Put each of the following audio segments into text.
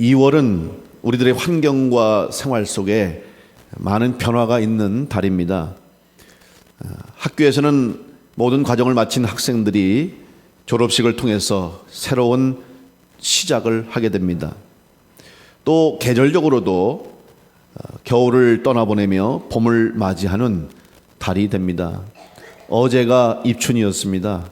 2월은 우리들의 환경과 생활 속에 많은 변화가 있는 달입니다. 학교에서는 모든 과정을 마친 학생들이 졸업식을 통해서 새로운 시작을 하게 됩니다. 또 계절적으로도 겨울을 떠나보내며 봄을 맞이하는 달이 됩니다. 어제가 입춘이었습니다.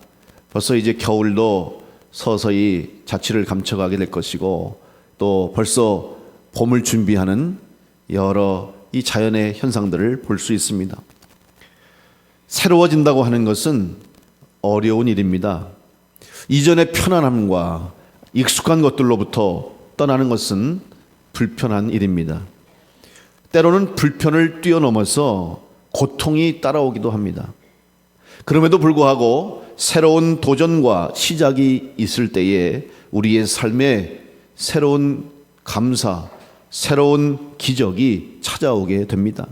벌써 이제 겨울도 서서히 자취를 감춰가게 될 것이고, 또 벌써 봄을 준비하는 여러 이 자연의 현상들을 볼 수 있습니다. 새로워진다고 하는 것은 어려운 일입니다. 이전의 편안함과 익숙한 것들로부터 떠나는 것은 불편한 일입니다. 때로는 불편을 뛰어넘어서 고통이 따라오기도 합니다. 그럼에도 불구하고 새로운 도전과 시작이 있을 때에 우리의 삶에 새로운 감사, 새로운 기적이 찾아오게 됩니다.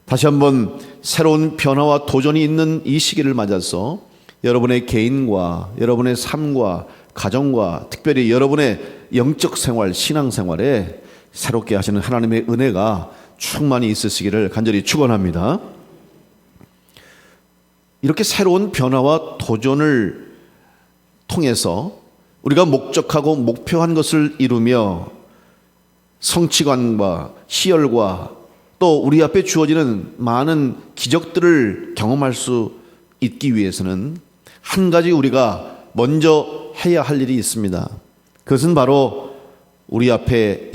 다시 한번 새로운 변화와 도전이 있는 이 시기를 맞아서 여러분의 개인과 여러분의 삶과 가정과 특별히 여러분의 영적 생활, 신앙 생활에 새롭게 하시는 하나님의 은혜가 충만히 있으시기를 간절히 축원합니다. 이렇게 새로운 변화와 도전을 통해서 우리가 목적하고 목표한 것을 이루며 성취감과 희열과 또 우리 앞에 주어지는 많은 기적들을 경험할 수 있기 위해서는 한 가지 우리가 먼저 해야 할 일이 있습니다. 그것은 바로 우리 앞에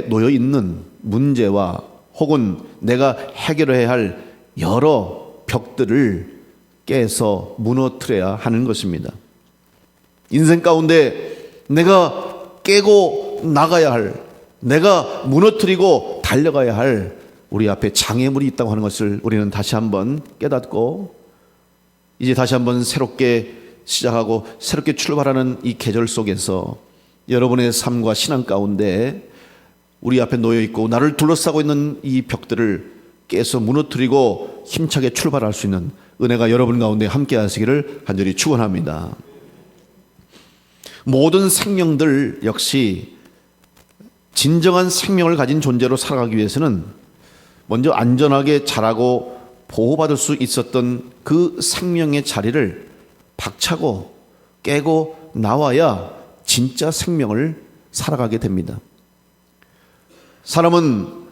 놓여 있는 문제와 혹은 내가 해결해야 할 여러 벽들을 깨서 무너뜨려야 하는 것입니다. 인생 가운데 내가 깨고 나가야 할, 내가 무너뜨리고 달려가야 할 우리 앞에 장애물이 있다고 하는 것을 우리는 다시 한번 깨닫고, 이제 다시 한번 새롭게 시작하고 새롭게 출발하는 이 계절 속에서 여러분의 삶과 신앙 가운데 우리 앞에 놓여 있고 나를 둘러싸고 있는 이 벽들을 깨서 무너뜨리고 힘차게 출발할 수 있는 은혜가 여러분 가운데 함께 하시기를 간절히 축원합니다. 모든 생명들 역시 진정한 생명을 가진 존재로 살아가기 위해서는 먼저 안전하게 자라고 보호받을 수 있었던 그 생명의 자리를 박차고 깨고 나와야 진짜 생명을 살아가게 됩니다. 사람은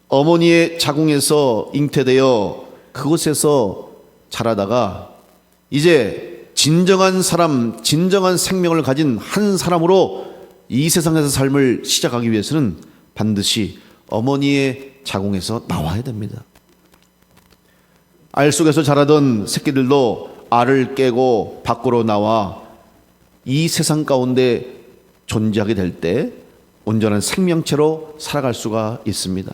어머니의 자궁에서 잉태되어 그곳에서 자라다가 이제 진정한 사람, 진정한 생명을 가진 한 사람으로 이 세상에서 삶을 시작하기 위해서는 반드시 어머니의 자궁에서 나와야 됩니다. 알 속에서 자라던 새끼들도 알을 깨고 밖으로 나와 이 세상 가운데 존재하게 될 때 온전한 생명체로 살아갈 수가 있습니다.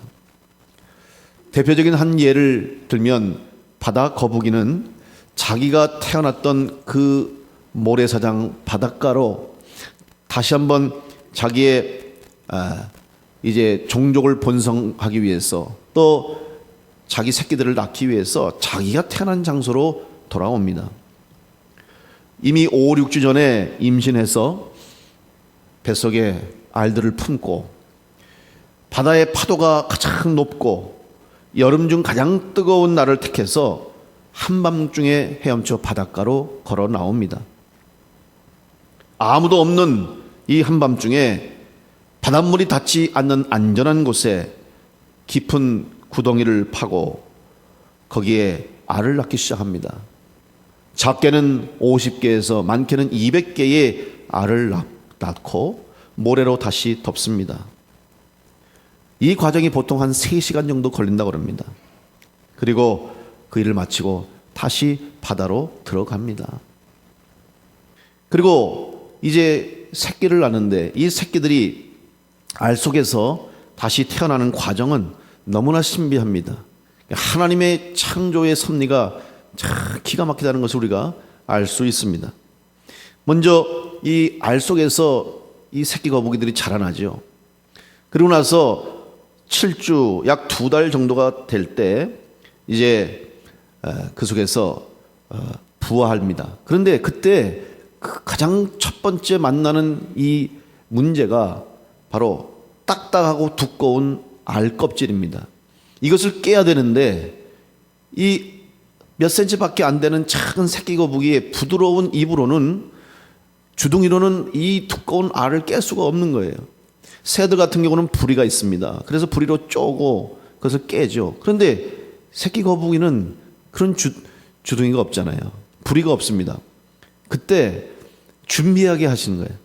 대표적인 한 예를 들면 바다 거북이는 자기가 태어났던 그 모래사장 바닷가로 다시 한번 자기의 이제 종족을 번성하기 위해서 또 자기 새끼들을 낳기 위해서 자기가 태어난 장소로 돌아옵니다. 이미 5, 6주 전에 임신해서 뱃속에 알들을 품고 바다의 파도가 가장 높고 여름 중 가장 뜨거운 날을 택해서 한밤중에 헤엄쳐 바닷가로 걸어 나옵니다. 아무도 없는 이 한밤중에 바닷물이 닿지 않는 안전한 곳에 깊은 구덩이를 파고 거기에 알을 낳기 시작합니다. 작게는 50개에서 많게는 200개의 알을 낳고 모래로 다시 덮습니다. 이 과정이 보통 한 3시간 정도 걸린다고 합니다. 그리고 그 일을 마치고 다시 바다로 들어갑니다. 그리고 이제 새끼를 낳는데 이 새끼들이 알 속에서 다시 태어나는 과정은 너무나 신비합니다. 하나님의 창조의 섭리가 참 기가 막히다는 것을 우리가 알 수 있습니다. 먼저 이 알 속에서 이 새끼 거북이들이 자라나죠. 그리고 나서 7주 약 2달 정도가 될 때 이제 그 속에서 부화합니다. 그런데 그때 가장 첫 번째 만나는 이 문제가 바로 딱딱하고 두꺼운 알 껍질입니다. 이것을 깨야 되는데 이 몇 센치밖에 안 되는 작은 새끼 거북이의 부드러운 입으로는, 주둥이로는 이 두꺼운 알을 깰 수가 없는 거예요. 새들 같은 경우는 부리가 있습니다. 그래서 부리로 쪼고 그것을 깨죠. 그런데 새끼 거북이는 그런 주둥이가 없잖아요. 부리가 없습니다. 그때 준비하게 하시는 거예요.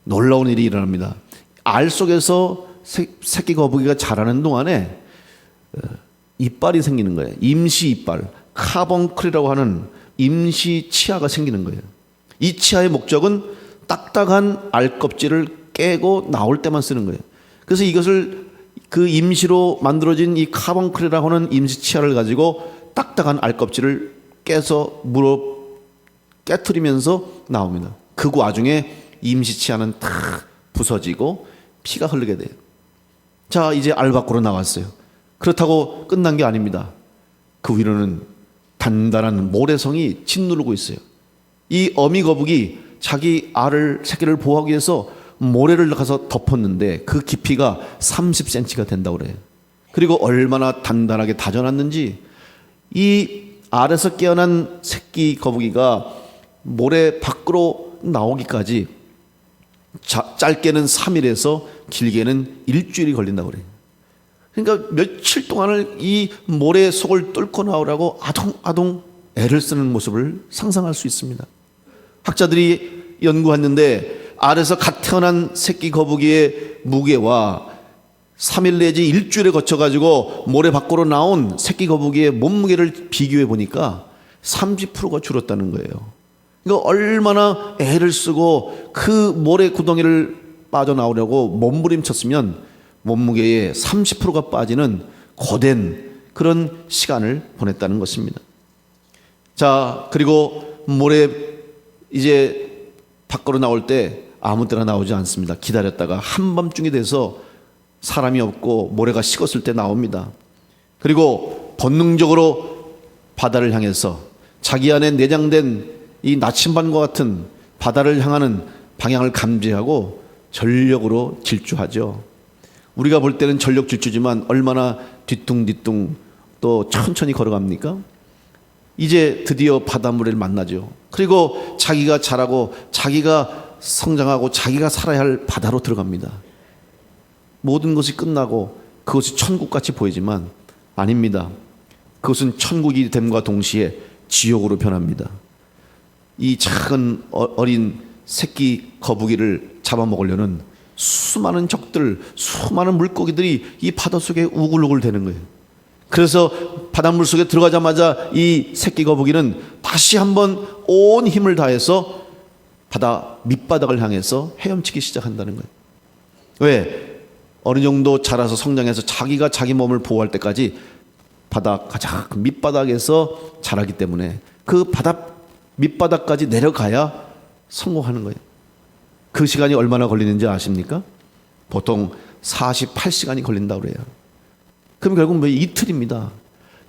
놀라운 일이 일어납니다. 알 속에서 새끼 거북이가 자라는 동안에 이빨이 생기는 거예요. 임시 이빨, 카본클이라고 하는 임시 치아가 생기는 거예요. 이 치아의 목적은 딱딱한 알 껍질을 깨고 나올 때만 쓰는 거예요. 그래서 이것을 그 임시로 만들어진 이 카본클이라고 하는 임시 치아를 가지고 딱딱한 알 껍질을 깨서 물어 깨트리면서 나옵니다. 그 와중에 임시 치아는 탁 부서지고 피가 흐르게 돼요. 자, 이제 알 밖으로 나왔어요. 그렇다고 끝난 게 아닙니다. 그 위로는 단단한 모래성이 짓누르고 있어요. 이 어미 거북이 자기 새끼를 보호하기 위해서 모래를 가서 덮었는데 그 깊이가 30cm가 된다고 그래요. 그리고 얼마나 단단하게 다져놨는지 이 알에서 깨어난 새끼 거북이가 모래 밖으로 나오기까지 짧게는 3일에서 길게는 일주일이 걸린다고 그래요. 그러니까 며칠 동안을 이 모래 속을 뚫고 나오라고 아동아동 애를 쓰는 모습을 상상할 수 있습니다. 학자들이 연구했는데 알에서 갓 태어난 새끼 거북이의 무게와 3일 내지 일주일에 거쳐가지고 모래 밖으로 나온 새끼 거북이의 몸무게를 비교해 보니까 30%가 줄었다는 거예요. 그러니까 얼마나 애를 쓰고 그 모래 구덩이를 빠져나오려고 몸부림쳤으면 몸무게의 30%가 빠지는 고된 그런 시간을 보냈다는 것입니다. 자, 그리고 모래 이제 밖으로 나올 때 아무 때나 나오지 않습니다. 기다렸다가 한밤중이 돼서 사람이 없고 모래가 식었을 때 나옵니다. 그리고 본능적으로 바다를 향해서 자기 안에 내장된 이 나침반과 같은 바다를 향하는 방향을 감지하고 전력으로 질주하죠. 우리가 볼 때는 전력 질주지만 얼마나 뒤뚱뒤뚱 또 천천히 걸어갑니까? 이제 드디어 바닷물을 만나죠. 그리고 자기가 자라고 자기가 성장하고 자기가 살아야 할 바다로 들어갑니다. 모든 것이 끝나고 그것이 천국같이 보이지만 아닙니다. 그것은 천국이 됨과 동시에 지옥으로 변합니다. 이 작은 어린 새끼 거북이를 잡아먹으려는 수많은 적들, 수많은 물고기들이 이 바닷속에 우글우글 되는 거예요. 그래서 바닷물 속에 들어가자마자 이 새끼 거북이는 다시 한번 온 힘을 다해서 바다 밑바닥을 향해서 헤엄치기 시작한다는 거예요. 왜? 어느 정도 자라서 성장해서 자기가 자기 몸을 보호할 때까지 바다 가장 밑바닥에서 자라기 때문에 그 바다 밑바닥까지 내려가야 성공하는 거예요. 그 시간이 얼마나 걸리는지 아십니까? 보통 48시간이 걸린다고 그래요. 그럼 결국 뭐 이틀입니다.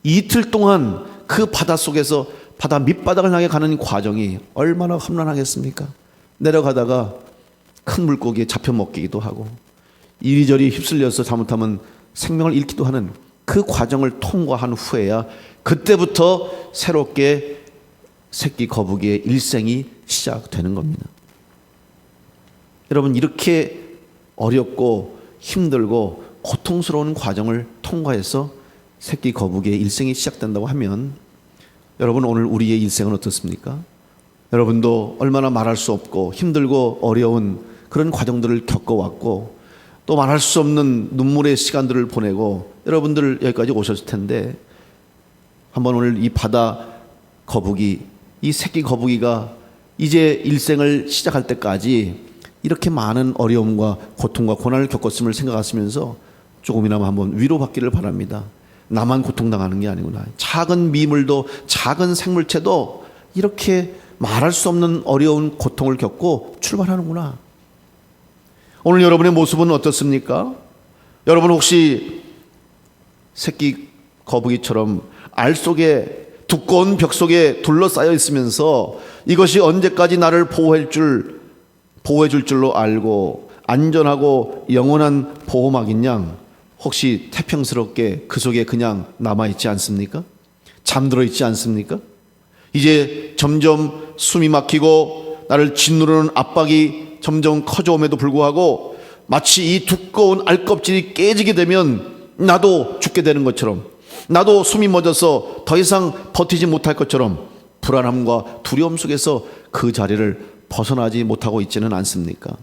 이틀 동안 그 바다 속에서 바다 밑바닥을 향해 가는 과정이 얼마나 험난하겠습니까? 내려가다가 큰 물고기에 잡혀 먹기도 하고 이리저리 휩쓸려서 잘못하면 생명을 잃기도 하는 그 과정을 통과한 후에야 그때부터 새롭게 새끼 거북이의 일생이 시작되는 겁니다. 여러분, 이렇게 어렵고 힘들고 고통스러운 과정을 통과해서 새끼 거북이의 일생이 시작된다고 하면 여러분, 오늘 우리의 일생은 어떻습니까? 여러분도 얼마나 말할 수 없고 힘들고 어려운 그런 과정들을 겪어왔고 또 말할 수 없는 눈물의 시간들을 보내고 여러분들 여기까지 오셨을 텐데 한번 오늘 이 바다 거북이, 이 새끼 거북이가 이제 일생을 시작할 때까지 이렇게 많은 어려움과 고통과 고난을 겪었음을 생각하시면서 조금이나마 한번 위로받기를 바랍니다. 나만 고통당하는 게 아니구나. 작은 미물도 작은 생물체도 이렇게 말할 수 없는 어려운 고통을 겪고 출발하는구나. 오늘 여러분의 모습은 어떻습니까? 여러분 혹시 새끼 거북이처럼 알 속에 두꺼운 벽 속에 둘러싸여 있으면서 이것이 언제까지 나를 보호해 줄 줄로 알고 안전하고 영원한 보호막인 양 혹시 태평스럽게 그 속에 그냥 남아있지 않습니까? 잠들어 있지 않습니까? 이제 점점 숨이 막히고 나를 짓누르는 압박이 점점 커져옴에도 불구하고 마치 이 두꺼운 알껍질이 깨지게 되면 나도 죽게 되는 것처럼, 나도 숨이 멎어서 더 이상 버티지 못할 것처럼 불안함과 두려움 속에서 그 자리를 벗어나지 못하고 있지는 않습니까?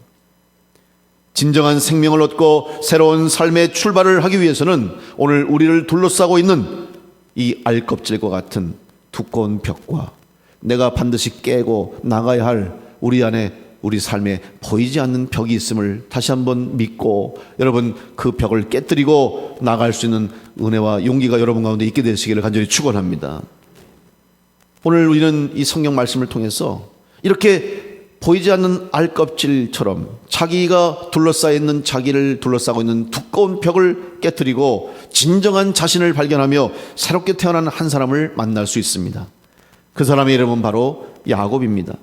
진정한 생명을 얻고 새로운 삶의 출발을 하기 위해서는 오늘 우리를 둘러싸고 있는 이 알껍질과 같은 두꺼운 벽과 내가 반드시 깨고 나가야 할 우리 안에 우리 삶에 보이지 않는 벽이 있음을 다시 한번 믿고 여러분 그 벽을 깨뜨리고 나갈 수 있는 은혜와 용기가 여러분 가운데 있게 되시기를 간절히 축원합니다. 오늘 우리는 이 성경 말씀을 통해서 이렇게 보이지 않는 알껍질처럼 자기가 둘러싸여 있는 자기를 둘러싸고 있는 두꺼운 벽을 깨뜨리고 진정한 자신을 발견하며 새롭게 태어난 한 사람을 만날 수 있습니다. 그 사람의 이름은 바로 야곱입니다.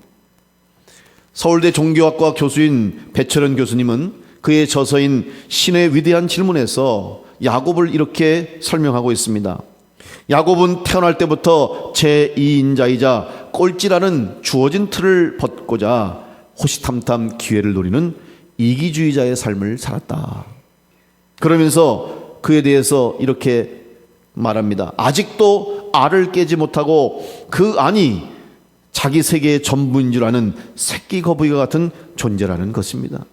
서울대 종교학과 교수인 배철현 교수님은 그의 저서인 신의 위대한 질문에서 야곱을 이렇게 설명하고 있습니다. 야곱은 태어날 때부터 제2인자이자 꼴찌라는 주어진 틀을 벗고자 호시탐탐 기회를 노리는 이기주의자의 삶을 살았다. 그러면서 그에 대해서 이렇게 말합니다. 아직도 알을 깨지 못하고 그 안이 자기 세계의 전부인 줄 아는 새끼 거북이와 같은 존재라는 것입니다.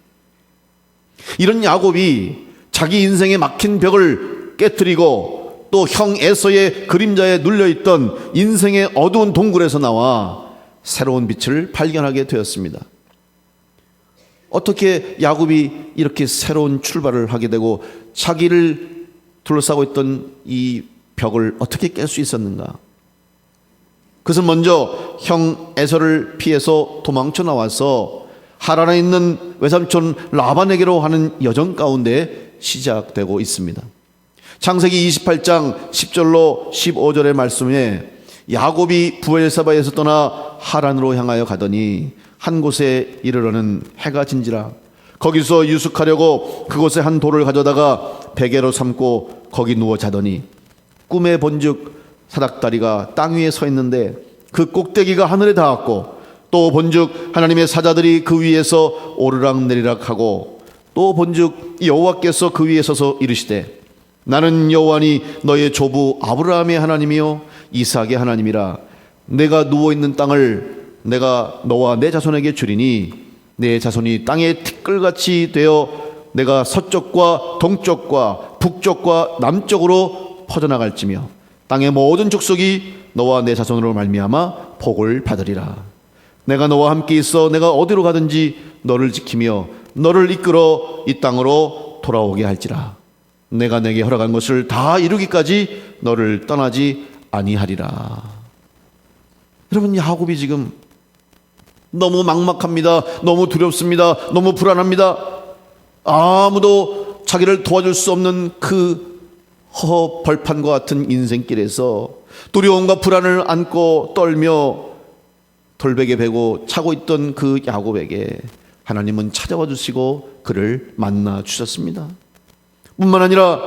이런 야곱이 자기 인생에 막힌 벽을 깨뜨리고 또 형 에서의 그림자에 눌려있던 인생의 어두운 동굴에서 나와 새로운 빛을 발견하게 되었습니다. 어떻게 야곱이 이렇게 새로운 출발을 하게 되고 자기를 둘러싸고 있던 이 벽을 어떻게 깰 수 있었는가? 그것은 먼저 형 에서를 피해서 도망쳐 나와서 하란에 있는 외삼촌 라반에게로 하는 여정 가운데 시작되고 있습니다. 창세기 28장 10절로 15절의 말씀에 야곱이 부엘사바에서 떠나 하란으로 향하여 가더니 한 곳에 이르러는 해가 진지라 거기서 유숙하려고 그곳에 한 돌을 가져다가 베개로 삼고 거기 누워 자더니 꿈에 본즉 사닥다리가 땅 위에 서 있는데 그 꼭대기가 하늘에 닿았고 또 본즉 하나님의 사자들이 그 위에서 오르락내리락 하고 또 본즉 여호와께서 그 위에 서서 이르시되 나는 여호와니 너의 조부 아브라함의 하나님이요 이삭의 하나님이라 내가 누워있는 땅을 내가 너와 내 자손에게 주리니 내 자손이 땅의 티끌같이 되어 내가 서쪽과 동쪽과 북쪽과 남쪽으로 퍼져나갈지며 땅의 모든 족속이 너와 내 자손으로 말미암아 복을 받으리라. 내가 너와 함께 있어 내가 어디로 가든지 너를 지키며 너를 이끌어 이 땅으로 돌아오게 할지라. 내가 내게 허락한 것을 다 이루기까지 너를 떠나지 아니하리라. 여러분, 야곱이 지금 너무 막막합니다. 너무 두렵습니다. 너무 불안합니다. 아무도 자기를 도와줄 수 없는 그 허허 벌판과 같은 인생길에서 두려움과 불안을 안고 떨며 돌베개 베고 차고 있던 그 야곱에게 하나님은 찾아와 주시고 그를 만나 주셨습니다. 뿐만 아니라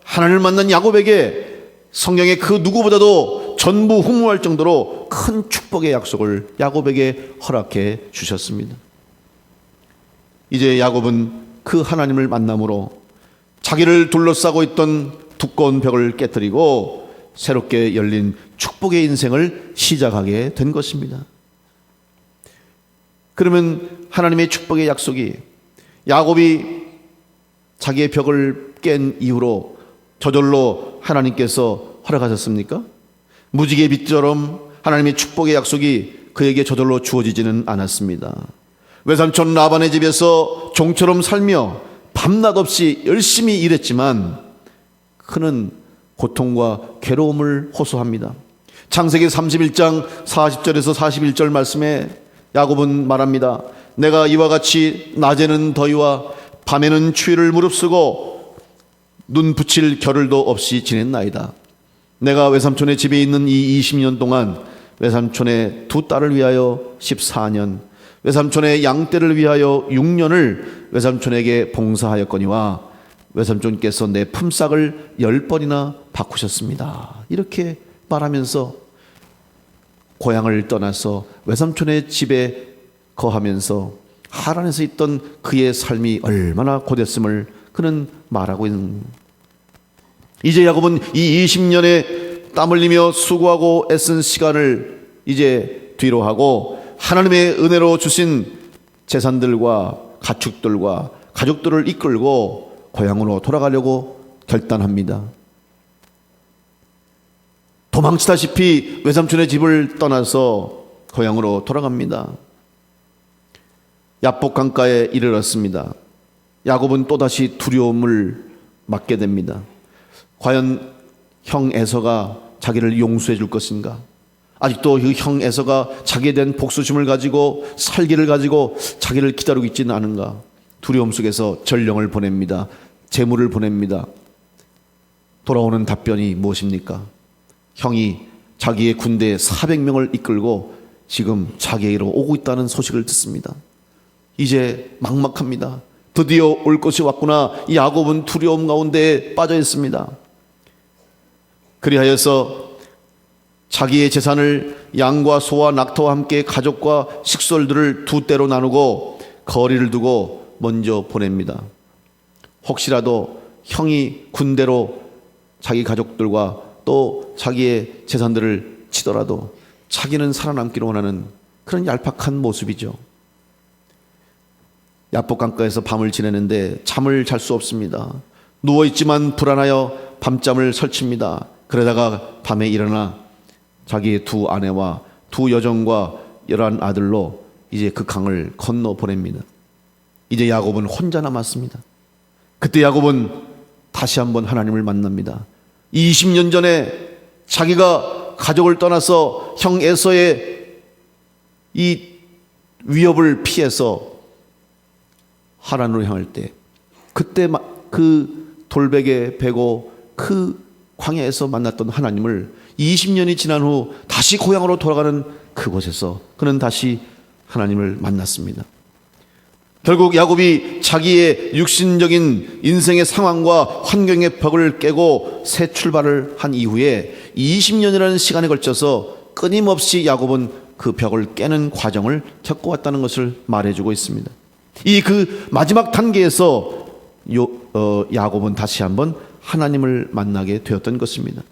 하나님을 만난 야곱에게 성경의 그 누구보다도 전무후무할 정도로 큰 축복의 약속을 야곱에게 허락해 주셨습니다. 이제 야곱은 그 하나님을 만남으로 자기를 둘러싸고 있던 두꺼운 벽을 깨뜨리고 새롭게 열린 축복의 인생을 시작하게 된 것입니다. 그러면 하나님의 축복의 약속이 야곱이 자기의 벽을 깬 이후로 저절로 하나님께서 허락하셨습니까? 무지개 빛처럼 하나님의 축복의 약속이 그에게 저절로 주어지지는 않았습니다. 외삼촌 라반의 집에서 종처럼 살며 밤낮 없이 열심히 일했지만 그는 고통과 괴로움을 호소합니다. 창세기 31장 40절에서 41절 말씀에 야곱은 말합니다. 내가 이와 같이 낮에는 더위와 밤에는 추위를 무릅쓰고 눈 붙일 겨를도 없이 지냈나이다. 내가 외삼촌의 집에 있는 이 20년 동안 외삼촌의 두 딸을 위하여 14년, 외삼촌의 양떼를 위하여 6년을 외삼촌에게 봉사하였거니와 외삼촌께서 내 품삯을 10번이나 바꾸셨습니다. 이렇게 말하면서 고향을 떠나서 외삼촌의 집에 거하면서 하란에서 있던 그의 삶이 얼마나 고됐음을 그는 말하고 있는 겁니다. 이제 야곱은 이 20년의 땀 흘리며 수고하고 애쓴 시간을 이제 뒤로 하고 하나님의 은혜로 주신 재산들과 가축들과 가족들을 이끌고 고향으로 돌아가려고 결단합니다. 도망치다시피 외삼촌의 집을 떠나서 고향으로 돌아갑니다. 야복 강가에 이르렀습니다. 야곱은 또다시 두려움을 맞게 됩니다. 과연 형 에서가 자기를 용서해 줄 것인가? 아직도 그 형 에서가 자기에 대한 복수심을 가지고 살기를 가지고 자기를 기다리고 있지는 않은가? 두려움 속에서 전령을 보냅니다. 재물을 보냅니다. 돌아오는 답변이 무엇입니까? 형이 자기의 군대 400명을 이끌고 지금 자기에게로 오고 있다는 소식을 듣습니다. 이제 막막합니다. 드디어 올 것이 왔구나. 야곱은 두려움 가운데 빠져 있습니다. 그리하여서 자기의 재산을 양과 소와 낙타와 함께 가족과 식솔들을 두 떼로 나누고 거리를 두고 먼저 보냅니다. 혹시라도 형이 군대로 자기 가족들과 또 자기의 재산들을 치더라도 자기는 살아남기를 원하는 그런 얄팍한 모습이죠. 야복 강가에서 밤을 지내는데 잠을 잘 수 없습니다. 누워있지만 불안하여 밤잠을 설칩니다. 그러다가 밤에 일어나 자기의 두 아내와 두 여종과 11 아들로 이제 그 강을 건너 보냅니다. 이제 야곱은 혼자 남았습니다. 그때 야곱은 다시 한번 하나님을 만납니다. 20년 전에 자기가 가족을 떠나서 형 에서의 이 위협을 피해서 하란으로 향할 때, 그때 그 돌베개 베고 그 광야에서 만났던 하나님을 20년이 지난 후 다시 고향으로 돌아가는 그곳에서 그는 다시 하나님을 만났습니다. 결국 야곱이 자기의 육신적인 인생의 상황과 환경의 벽을 깨고 새 출발을 한 이후에 20년이라는 시간에 걸쳐서 끊임없이 야곱은 그 벽을 깨는 과정을 겪어왔다는 것을 말해주고 있습니다. 이 그 마지막 단계에서 야곱은 다시 한번 하나님을 만나게 되었던 것입니다.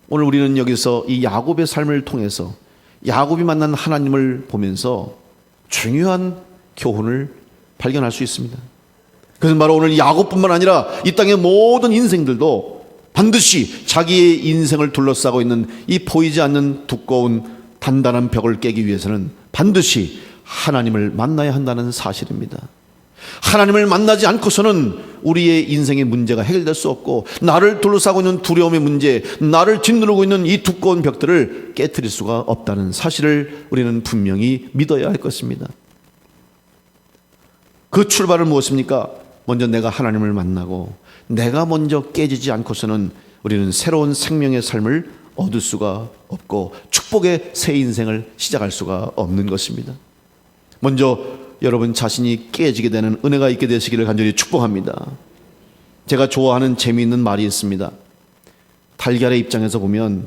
오늘 우리는 여기서 이 야곱의 삶을 통해서 야곱이 만난 하나님을 보면서 중요한 교훈을 발견할 수 있습니다. 그래서 바로 오늘 야곱뿐만 아니라 이 땅의 모든 인생들도 반드시 자기의 인생을 둘러싸고 있는 이 보이지 않는 두꺼운 단단한 벽을 깨기 위해서는 반드시 하나님을 만나야 한다는 사실입니다. 하나님을 만나지 않고서는 우리의 인생의 문제가 해결될 수 없고, 나를 둘러싸고 있는 두려움의 문제, 나를 짓누르고 있는 이 두꺼운 벽들을 깨트릴 수가 없다는 사실을 우리는 분명히 믿어야 할 것입니다. 그 출발은 무엇입니까? 먼저 내가 하나님을 만나고 내가 먼저 깨지지 않고서는 우리는 새로운 생명의 삶을 얻을 수가 없고 축복의 새 인생을 시작할 수가 없는 것입니다. 먼저 여러분 자신이 깨지게 되는 은혜가 있게 되시기를 간절히 축복합니다. 제가 좋아하는 재미있는 말이 있습니다. 달걀의 입장에서 보면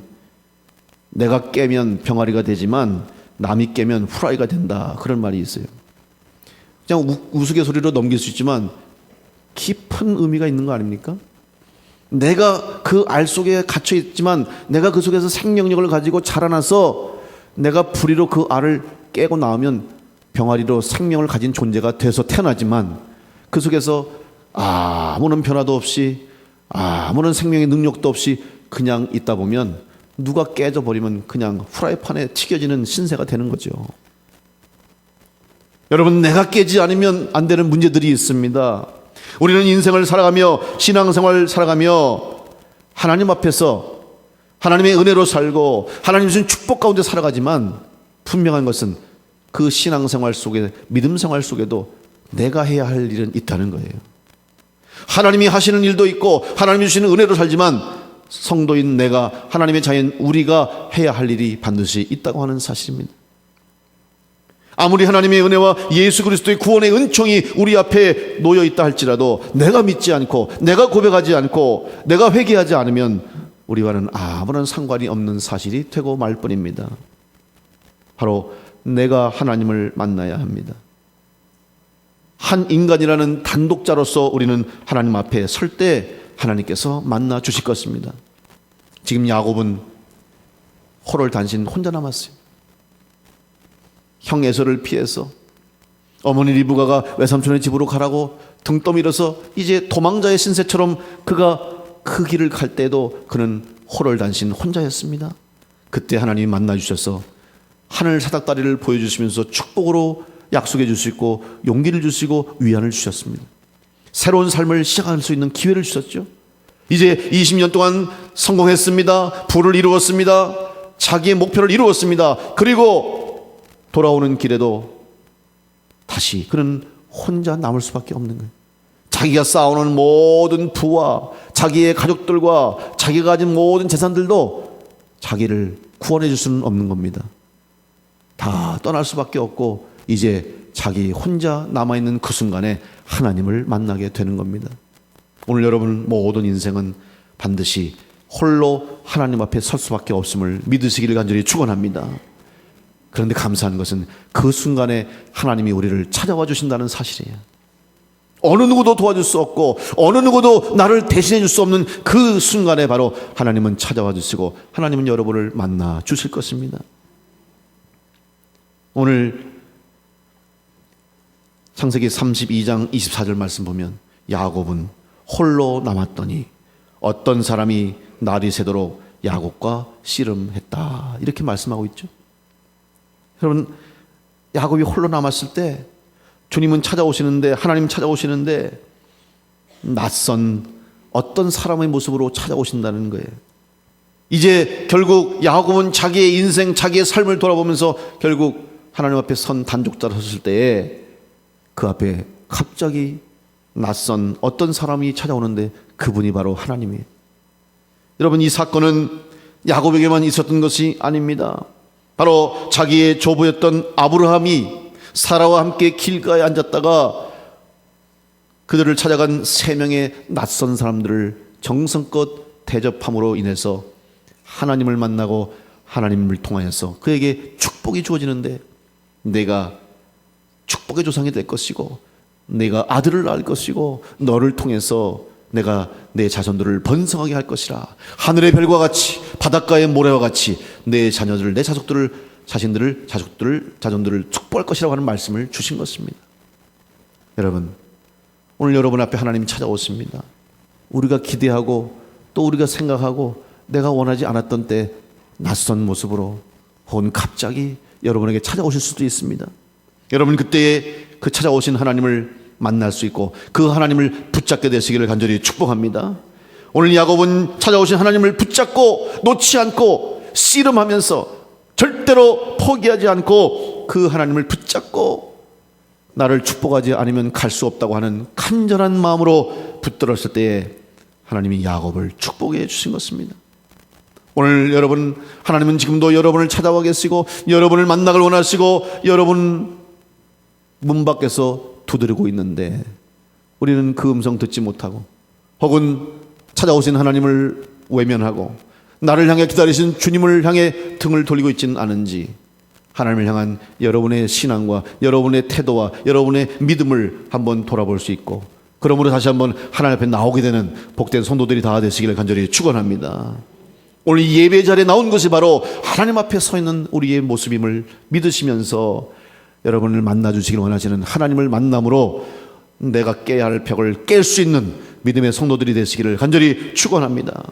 내가 깨면 병아리가 되지만 남이 깨면 후라이가 된다, 그런 말이 있어요. 그냥 우스갯소리로 넘길 수 있지만 깊은 의미가 있는 거 아닙니까? 내가 그 알 속에 갇혀 있지만 내가 그 속에서 생명력을 가지고 자라나서 내가 불의로 그 알을 깨고 나오면 병아리로 생명을 가진 존재가 돼서 태어나지만 그 속에서 아무런 변화도 없이 아무런 생명의 능력도 없이 그냥 있다 보면 누가 깨져버리면 그냥 후라이팬에 튀겨지는 신세가 되는 거죠. 여러분, 내가 깨지 않으면 안 되는 문제들이 있습니다. 우리는 인생을 살아가며 신앙생활을 살아가며 하나님 앞에서 하나님의 은혜로 살고 하나님 주신 축복 가운데 살아가지만 분명한 것은 그 신앙생활 속에, 믿음생활 속에도 내가 해야 할 일은 있다는 거예요. 하나님이 하시는 일도 있고 하나님이 주시는 은혜로 살지만 성도인 내가, 하나님의 자녀인 우리가 해야 할 일이 반드시 있다고 하는 사실입니다. 아무리 하나님의 은혜와 예수 그리스도의 구원의 은총이 우리 앞에 놓여 있다 할지라도 내가 믿지 않고, 내가 고백하지 않고, 내가 회개하지 않으면 우리와는 아무런 상관이 없는 사실이 되고 말 뿐입니다. 바로 내가 하나님을 만나야 합니다. 한 인간이라는 단독자로서 우리는 하나님 앞에 설 때 하나님께서 만나 주실 것입니다. 지금 야곱은 호를 단신 혼자 남았어요. 형 에서를 피해서 어머니 리브가가 외삼촌의 집으로 가라고 등 떠밀어서 이제 도망자의 신세처럼 그가 그 길을 갈 때도 그는 호를 단신 혼자였습니다. 그때 하나님이 만나 주셔서 하늘 사닥다리를 보여주시면서 축복으로 약속해 주시고 용기를 주시고 위안을 주셨습니다. 새로운 삶을 시작할 수 있는 기회를 주셨죠. 이제 20년 동안 성공했습니다. 부를 이루었습니다. 자기의 목표를 이루었습니다. 그리고 돌아오는 길에도 다시 그는 혼자 남을 수밖에 없는 거예요. 자기가 쌓아오는 모든 부와 자기의 가족들과 자기가 가진 모든 재산들도 자기를 구원해 줄 수는 없는 겁니다. 다 떠날 수밖에 없고 이제 자기 혼자 남아있는 그 순간에 하나님을 만나게 되는 겁니다. 오늘 여러분 모든 인생은 반드시 홀로 하나님 앞에 설 수밖에 없음을 믿으시기를 간절히 축원합니다. 그런데 감사한 것은 그 순간에 하나님이 우리를 찾아와 주신다는 사실이에요. 어느 누구도 도와줄 수 없고 어느 누구도 나를 대신해 줄 수 없는 그 순간에 바로 하나님은 찾아와 주시고 하나님은 여러분을 만나 주실 것입니다. 오늘 창세기 32장 24절 말씀 보면 야곱은 홀로 남았더니 어떤 사람이 날이 새도록 야곱과 씨름했다 이렇게 말씀하고 있죠. 여러분, 야곱이 홀로 남았을 때 주님은 찾아오시는데, 하나님 찾아오시는데 낯선 어떤 사람의 모습으로 찾아오신다는 거예요. 이제 결국 야곱은 자기의 인생, 자기의 삶을 돌아보면서 결국 하나님 앞에 선 단독자로 섰을 때에 그 앞에 갑자기 낯선 어떤 사람이 찾아오는데 그분이 바로 하나님이에요. 여러분, 이 사건은 야곱에게만 있었던 것이 아닙니다. 바로 자기의 조부였던 아브라함이 사라와 함께 길가에 앉았다가 그들을 찾아간 3명의 낯선 사람들을 정성껏 대접함으로 인해서 하나님을 만나고 하나님을 통하여서 그에게 축복이 주어지는데, 내가 축복의 조상이 될 것이고 내가 아들을 낳을 것이고 너를 통해서 내가 내 자손들을 번성하게 할 것이라, 하늘의 별과 같이 바닷가의 모래와 같이 내 자녀들을, 내 자손들을 축복할 것이라고 하는 말씀을 주신 것입니다. 여러분, 오늘 여러분 앞에 하나님이 찾아오십니다. 우리가 기대하고 또 우리가 생각하고 내가 원하지 않았던 때 낯선 모습으로 혹은 갑자기 여러분에게 찾아오실 수도 있습니다. 여러분, 그때에 그 찾아오신 하나님을 만날 수 있고 그 하나님을 붙잡게 되시기를 간절히 축복합니다. 오늘 야곱은 찾아오신 하나님을 붙잡고 놓지 않고 씨름하면서 절대로 포기하지 않고 그 하나님을 붙잡고 나를 축복하지 않으면 갈 수 없다고 하는 간절한 마음으로 붙들었을 때에 하나님이 야곱을 축복해 주신 것입니다. 오늘 여러분, 하나님은 지금도 여러분을 찾아와 계시고 여러분을 만나길 원하시고 여러분 문 밖에서 두드리고 있는데 우리는 그 음성 듣지 못하고 혹은 찾아오신 하나님을 외면하고 나를 향해 기다리신 주님을 향해 등을 돌리고 있지는 않은지 하나님을 향한 여러분의 신앙과 여러분의 태도와 여러분의 믿음을 한번 돌아볼 수 있고, 그러므로 다시 한번 하나님 앞에 나오게 되는 복된 성도들이 다 되시기를 간절히 축원합니다. 오늘 이 예배 자리에 나온 것이 바로 하나님 앞에 서 있는 우리의 모습임을 믿으시면서 여러분을 만나주시길 원하시는 하나님을 만남으로 내가 깨야 할 벽을 깰 수 있는 믿음의 성도들이 되시기를 간절히 축원합니다.